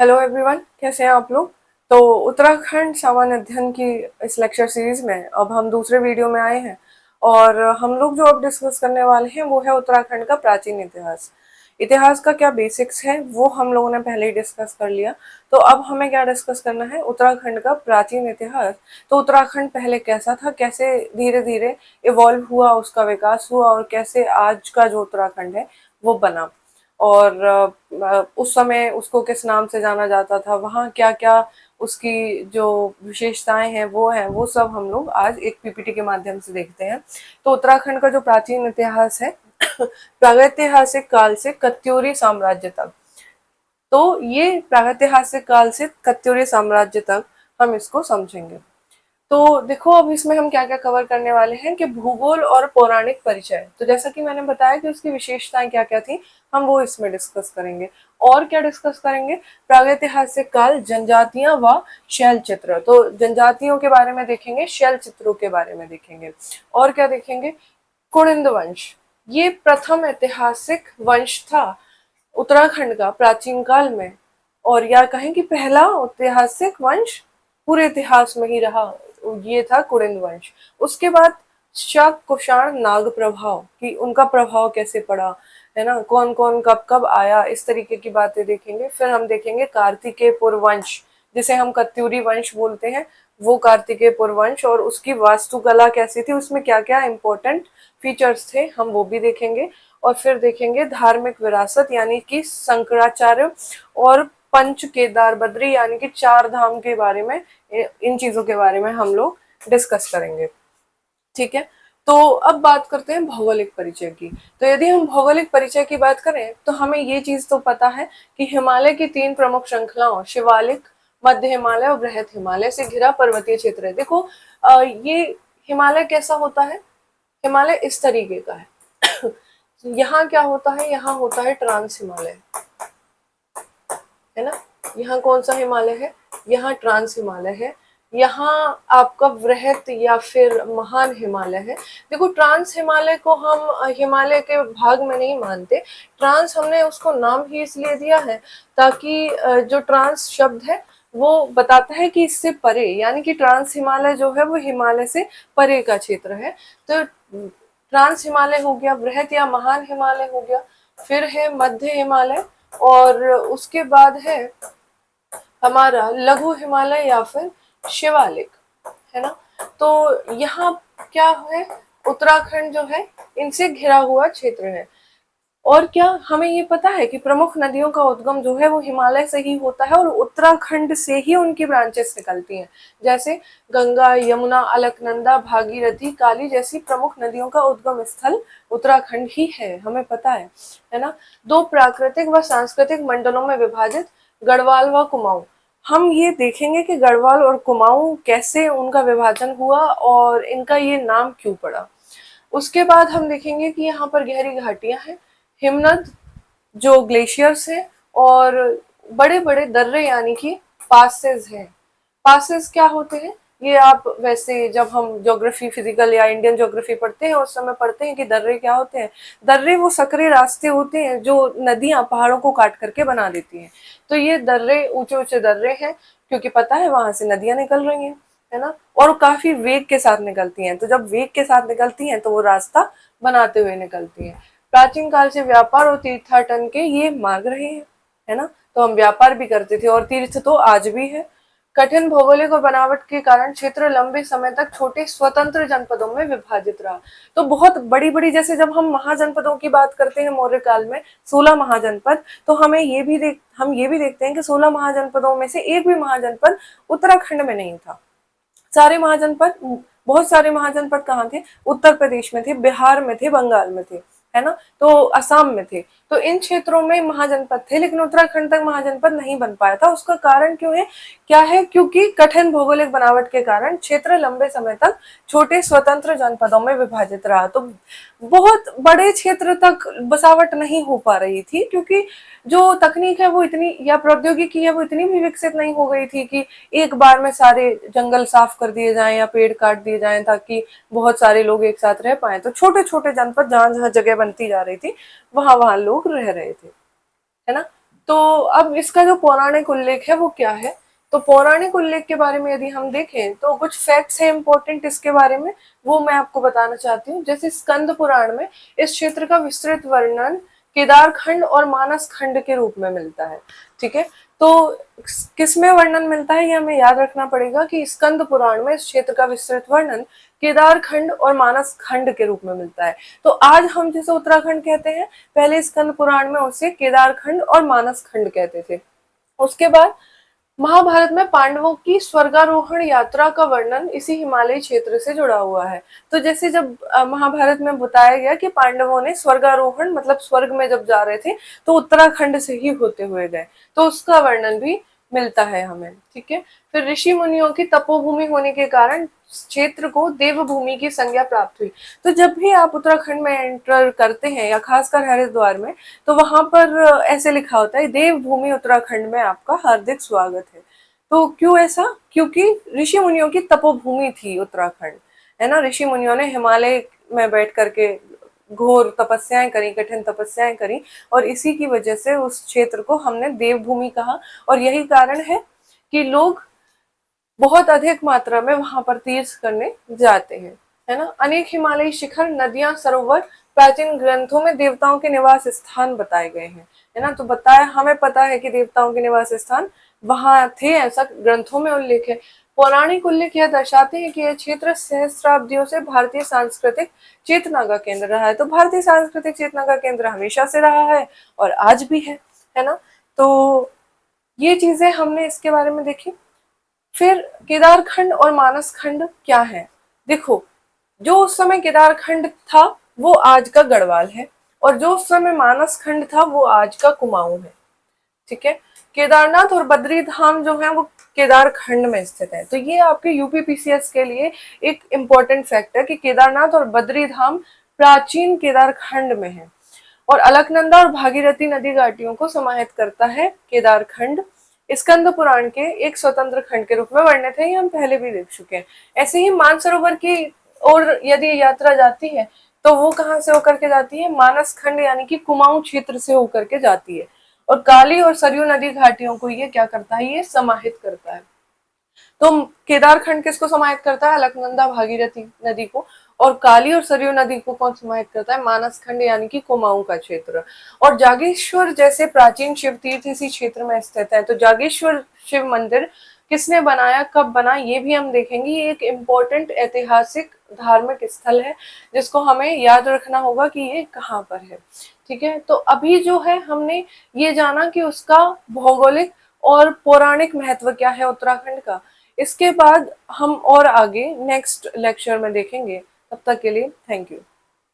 Hello everyone, कैसे हैं आप लोग। तो उत्तराखंड सामान्य अध्ययन की इस लेक्चर सीरीज में अब हम दूसरे वीडियो में आए हैं। और हम लोग जो अब डिस्कस करने वाले हैं वो है उत्तराखंड का प्राचीन इतिहास। इतिहास का क्या बेसिक्स है वो हम लोगों ने पहले ही डिस्कस कर लिया। तो अब हमें क्या डिस्कस करना है, उत्तराखंड का प्राचीन इतिहास। तो उत्तराखंड पहले कैसा था, कैसे धीरे धीरे इवॉल्व हुआ, उसका विकास हुआ और कैसे आज का जो उत्तराखंड है वो बना। और उस समय उसको किस नाम से जाना जाता था, वहाँ क्या क्या उसकी जो विशेषताएं हैं वो सब हम लोग आज एक पीपीटी के माध्यम से देखते हैं। तो उत्तराखंड का जो प्राचीन इतिहास है प्रागैतिहासिक काल से कत्यूरी साम्राज्य तक। तो ये प्रागैतिहासिक काल से कत्यूरी साम्राज्य तक हम इसको समझेंगे। तो देखो, अब इसमें हम क्या क्या कवर करने वाले हैं कि भूगोल और पौराणिक परिचय। तो जैसा कि मैंने बताया कि उसकी विशेषताएं क्या क्या थी, हम वो इसमें डिस्कस करेंगे। और क्या डिस्कस करेंगे, प्रागैतिहासिक काल, जनजातियां व शैल चित्र। तो जनजातियों के बारे में देखेंगे, शैल चित्रों के बारे में देखेंगे। और क्या देखेंगे, कुड़िंद वंश। ये प्रथम ऐतिहासिक वंश था उत्तराखंड का प्राचीन काल में। और या कहें कि पहला ऐतिहासिक वंश पूरे इतिहास में ही रहा, ये था कुड़िंद वंश। उसके बाद शक, कुषाण, नाग प्रभाव, कि उनका प्रभाव कैसे पड़ा, है ना, कौन कौन कब कब आया, इस तरीके की बातें देखेंगे। फिर हम देखेंगे कार्तिकेय पुरवंश, जिसे हम कत्यूरी वंश बोलते हैं, वो कार्तिकेय पुरवंश और उसकी वास्तुकला कैसी थी, उसमें क्या क्या इंपॉर्टेंट फीचर्स थे, हम वो भी देखेंगे। और फिर देखेंगे धार्मिक विरासत, यानी कि शंकराचार्य और पंच केदार बद्री, यानी कि चार धाम के बारे में, इन चीजों के बारे में हम लोग डिस्कस करेंगे। ठीक है। तो अब बात करते हैं भौगोलिक परिचय की। तो यदि हम भौगोलिक परिचय की बात करें तो हमें ये चीज तो पता है कि हिमालय की तीन प्रमुख श्रृंखलाओं, शिवालिक, मध्य हिमालय और बृहद हिमालय से घिरा पर्वतीय क्षेत्र है। देखो, ये हिमालय कैसा होता है, हिमालय इस तरीके का है यहाँ क्या होता है, यहाँ होता है ट्रांस हिमालय, है ना। यहाँ कौन सा हिमालय है, यहाँ ट्रांस हिमालय है। यहाँ आपका वृहत या फिर महान हिमालय है। देखो, ट्रांस हिमालय को हम हिमालय के भाग में नहीं मानते। ट्रांस हमने उसको नाम ही इसलिए दिया है ताकि जो ट्रांस शब्द है वो बताता है कि इससे परे, यानी कि ट्रांस हिमालय जो है वो हिमालय से परे का क्षेत्र है। तो ट्रांस हिमालय हो गया, वृहत या महान हिमालय हो गया, फिर है मध्य हिमालय, और उसके बाद है हमारा लघु हिमालय या फिर शिवालिक, है ना। तो यहाँ क्या है, उत्तराखंड जो है इनसे घिरा हुआ क्षेत्र है। और क्या हमें ये पता है कि प्रमुख नदियों का उद्गम जो है वो हिमालय से ही होता है और उत्तराखंड से ही उनकी ब्रांचेस निकलती हैं। जैसे गंगा, यमुना, अलकनंदा, भागीरथी, काली जैसी प्रमुख नदियों का उद्गम स्थल उत्तराखंड ही है, हमें पता है ना। दो प्राकृतिक व सांस्कृतिक मंडलों में विभाजित, गढ़वाल व कुमाऊं। हम ये देखेंगे कि गढ़वाल और कुमाऊं कैसे उनका विभाजन हुआ और इनका ये नाम क्यों पड़ा। उसके बाद हम देखेंगे कि यहाँ पर गहरी घाटियां हैं, हिमनद जो ग्लेशियर्स हैं, और बड़े बड़े दर्रे यानी कि पासेस हैं। पासेस क्या होते हैं, ये आप वैसे जब हम ज्योग्राफी फिजिकल या इंडियन ज्योग्राफी पढ़ते हैं उस समय पढ़ते हैं कि दर्रे क्या होते हैं। दर्रे वो सकरे रास्ते होते हैं जो नदियां पहाड़ों को काट करके बना देती हैं। तो ये दर्रे ऊंचे ऊंचे दर्रे हैं, क्योंकि पता है वहां से नदियां निकल रही हैं, है ना। और काफी वेग के साथ निकलती हैं, तो जब वेग के साथ निकलती हैं तो वो रास्ता बनाते हुए निकलती हैं। प्राचीन काल से व्यापार और तीर्थाटन के ये मार्ग रहे हैं, है ना। तो हम व्यापार भी करते थे और तीर्थ तो आज भी है। कठिन भौगोलिक और बनावट के कारण क्षेत्र लंबे समय तक छोटे स्वतंत्र जनपदों में विभाजित रहा। तो बहुत बड़ी बड़ी, जैसे जब हम महाजनपदों की बात करते हैं मौर्य काल में 16 महाजनपद, तो हम ये भी देखते हैं कि 16 महाजनपदों में से एक भी महाजनपद उत्तराखंड में नहीं था। सारे महाजनपद, बहुत सारे महाजनपद कहाँ थे, उत्तर प्रदेश में थे, बिहार में थे, बंगाल में थे, है ना, तो असम में थे। तो इन क्षेत्रों में महाजनपद थे, लेकिन उत्तराखंड तक महाजनपद नहीं बन पाया था। उसका कारण क्यों है, क्या है, क्योंकि कठिन भौगोलिक बनावट के कारण क्षेत्र लंबे समय तक छोटे स्वतंत्र जनपदों में विभाजित रहा। तो बहुत बड़े क्षेत्र तक बसावट नहीं हो पा रही थी, क्योंकि जो तकनीक है वो इतनी, या प्रौद्योगिकी है वो इतनी भी विकसित नहीं हो गई थी कि एक बार में सारे जंगल साफ कर दिए जाएं या पेड़ काट दिए जाएं ताकि बहुत सारे लोग एक साथ रह पाए। तो छोटे छोटे जनपद, जहां जहां जगह बनती जा रही थी वहां वहां लोग रह रहे थे, है ना। तो अब इसका जो पौराणिक उल्लेख है वो क्या है, तो पौराणिक उल्लेख के बारे में यदि हम देखें तो कुछ फैक्ट्स है इंपॉर्टेंट इसके बारे में, वो मैं आपको बताना चाहती हूँ। जैसे स्कंद पुराण में इस क्षेत्र का विस्तृत वर्णन केदार खंड और मानस खंड के रूप में मिलता है। ठीक है, तो किसमें वर्णन मिलता है ये हमें याद रखना पड़ेगा कि स्कंद पुराण में इस क्षेत्र का विस्तृत वर्णन केदार खंड और मानस खंड के रूप में मिलता है। तो आज हम जिसे उत्तराखंड कहते हैं, पहले स्कंद पुराण में उसे केदार खंड और मानस खंड कहते थे। उसके बाद महाभारत में पांडवों की स्वर्गारोहण यात्रा का वर्णन इसी हिमालयी क्षेत्र से जुड़ा हुआ है। तो जैसे जब महाभारत में बताया गया कि पांडवों ने स्वर्गारोहण मतलब स्वर्ग में जब जा रहे थे तो उत्तराखंड से ही होते हुए गए, तो उसका वर्णन भी मिलता है हमें। ठीक है, फिर ऋषि मुनियों की तपोभूमि होने के कारण क्षेत्र को देवभूमि की संज्ञा प्राप्त हुई। तो जब भी आप उत्तराखंड में एंटर करते हैं या खासकर हरिद्वार में, तो वहां पर ऐसे लिखा होता है देवभूमि उत्तराखंड में आपका हार्दिक स्वागत है। तो क्यों ऐसा, क्योंकि ऋषि मुनियों की तपोभूमि थी उत्तराखंड, है ना। ऋषि मुनियों ने हिमालय में बैठ करके घोर तपस्याएं करी, कठिन तपस्याएं करी, और इसी की वजह से उस क्षेत्र को हमने देवभूमि कहा। और यही कारण है कि लोग बहुत अधिक मात्रा में वहां पर तीर्थ करने जाते हैं, है ना। अनेक हिमालयी शिखर, नदियां, सरोवर प्राचीन ग्रंथों में देवताओं के निवास स्थान बताए गए हैं, है ना। तो बताया, हमें पता है कि देवताओं के निवास स्थान वहां थे, ऐसा ग्रंथों में उल्लेख है। पौराणिक उल्लेख यह दर्शाते हैं कि यह क्षेत्र सहस्त्राब्दियों से भारतीय सांस्कृतिक चेतना का केंद्र रहा है। तो भारतीय सांस्कृतिक चेतना का केंद्र हमेशा से रहा है और आज भी है ना। तो ये चीजें हमने इसके बारे में देखी। फिर केदार खंड और मानस खंड क्या है, देखो, जो उस समय केदार खंड था वो आज का गढ़वाल है, और जो उस समय मानस खंड था वो आज का कुमाऊं है। ठीक है, केदारनाथ और बद्री धाम जो है वो केदार खंड में स्थित है। तो ये आपके यूपी पीसीएस के लिए एक इम्पोर्टेंट फैक्ट है कि केदारनाथ और बद्री धाम प्राचीन केदार खंड में है, और अलकनंदा और भागीरथी नदी घाटियों को समाहित करता है केदार खंड। स्कंद पुराण के एक स्वतंत्र खंड के रूप में वर्णित है, ये हम पहले भी देख चुके हैं। ऐसे ही मानसरोवर की ओर यदि यात्रा जाती है तो वो कहाँ से होकर के जाती है, मानस खंड यानी कि कुमाऊं क्षेत्र से होकर के जाती है, और काली और सरयू नदी घाटियों को ये क्या करता है, ये समाहित करता है। तो केदार खंड किसको समाहित करता है, अलकनंदा भागीरथी नदी को, और काली और सरयू नदी को कौन समाहित करता है, मानस खंड यानी कि कुमाऊं का क्षेत्र। और जागेश्वर जैसे प्राचीन शिव तीर्थ इसी क्षेत्र में स्थित है। तो जागेश्वर शिव मंदिर किसने बनाया, कब बना, ये भी हम देखेंगे। ये एक इम्पोर्टेंट ऐतिहासिक धार्मिक स्थल है जिसको हमें याद रखना होगा कि ये कहाँ पर है। ठीक है, तो अभी जो है हमने ये जाना कि उसका भौगोलिक और पौराणिक महत्व क्या है उत्तराखंड का। इसके बाद हम और आगे नेक्स्ट लेक्चर में देखेंगे। तब तक के लिए थैंक यू।